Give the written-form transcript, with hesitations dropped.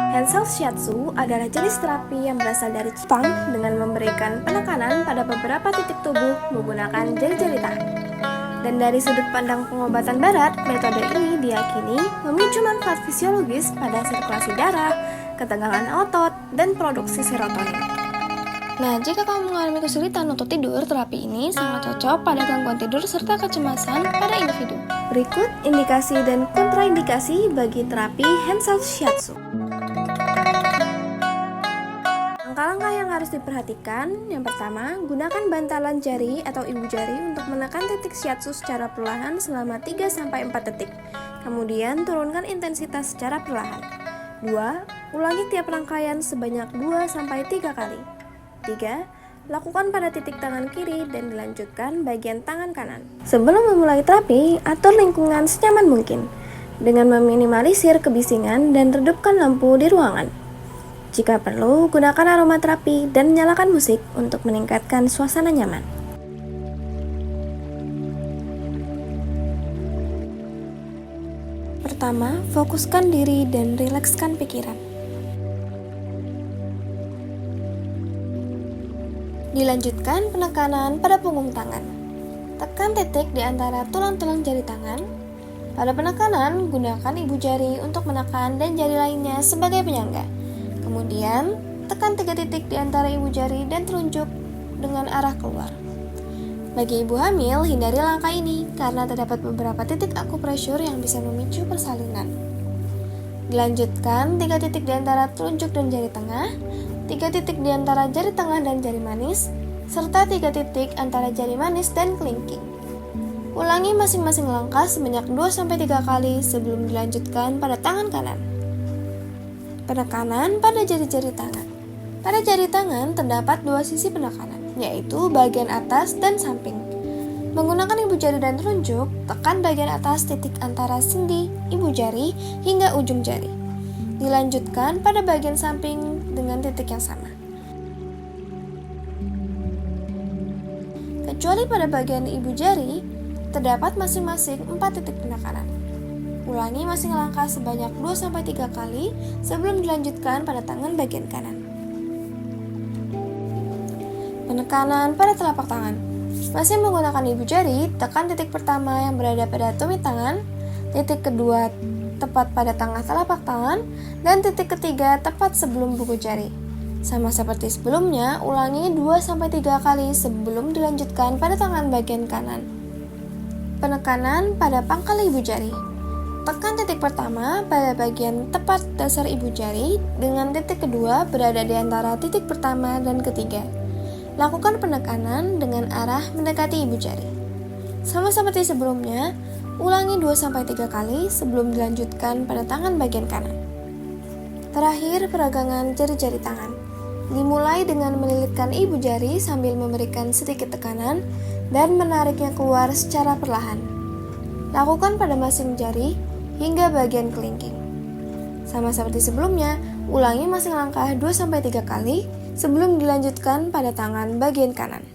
Hensel Shiatsu adalah jenis terapi yang berasal dari Jepang dengan memberikan penekanan pada beberapa titik tubuh menggunakan jari-jari tangan. Dan dari sudut pandang pengobatan barat, metode ini diyakini memicu manfaat fisiologis pada sirkulasi darah, ketegangan otot, dan produksi serotonin. Nah, jika kamu mengalami kesulitan untuk tidur, terapi ini sangat cocok pada gangguan tidur serta kecemasan pada individu. Berikut indikasi dan kontraindikasi bagi terapi Hensel Shiatsu. Langkah-langkah yang harus diperhatikan, yang pertama, gunakan bantalan jari atau ibu jari untuk menekan titik shiatsu secara perlahan selama 3-4 detik. Kemudian turunkan intensitas secara perlahan. 2. Ulangi tiap rangkaian sebanyak 2-3 kali. 3. Lakukan pada titik tangan kiri dan dilanjutkan bagian tangan kanan. Sebelum memulai terapi, atur lingkungan senyaman mungkin dengan meminimalisir kebisingan dan redupkan lampu di ruangan. Jika perlu, gunakan aromaterapi dan nyalakan musik untuk meningkatkan suasana nyaman. Pertama, fokuskan diri dan rilekskan pikiran. Dilanjutkan penekanan pada punggung tangan. Tekan titik di antara tulang-tulang jari tangan. Pada penekanan, gunakan ibu jari untuk menekan dan jari lainnya sebagai penyangga. Kemudian, tekan 3 titik di antara ibu jari dan telunjuk dengan arah keluar. Bagi ibu hamil, hindari langkah ini karena terdapat beberapa titik akupressure yang bisa memicu persalinan. Dilanjutkan 3 titik di antara telunjuk dan jari tengah, 3 titik di antara jari tengah dan jari manis, serta 3 titik antara jari manis dan kelingking. Ulangi masing-masing langkah sebanyak 2-3 kali sebelum dilanjutkan pada tangan kanan. Penekanan pada jari-jari tangan. Pada jari tangan terdapat 2 sisi penekanan, yaitu bagian atas dan samping. Menggunakan ibu jari dan telunjuk, tekan bagian atas titik antara sendi ibu jari hingga ujung jari. Dilanjutkan pada bagian samping dengan titik yang sama. Kecuali pada bagian ibu jari, terdapat masing-masing 4 titik penekanan. Ulangi masing langkah sebanyak 2-3 kali sebelum dilanjutkan pada tangan bagian kanan. Penekanan pada telapak tangan. Masih menggunakan ibu jari, tekan titik pertama yang berada pada tumit tangan, titik kedua tepat pada tengah telapak tangan, dan titik ketiga tepat sebelum buku jari. Sama seperti sebelumnya, ulangi 2-3 kali sebelum dilanjutkan pada tangan bagian kanan. Penekanan pada pangkal ibu jari. Tekan titik pertama pada bagian tepat dasar ibu jari dengan titik kedua berada di antara titik pertama dan ketiga. Lakukan penekanan dengan arah mendekati ibu jari. Sama seperti sebelumnya, ulangi 2-3 kali sebelum dilanjutkan pada tangan bagian kanan. Terakhir, peragangan jari-jari tangan. Dimulai dengan melilitkan ibu jari sambil memberikan sedikit tekanan dan menariknya keluar secara perlahan. Lakukan pada masing jari hingga bagian kelingking. Sama seperti sebelumnya, ulangi masing langkah 2-3 kali sebelum dilanjutkan pada tangan bagian kanan.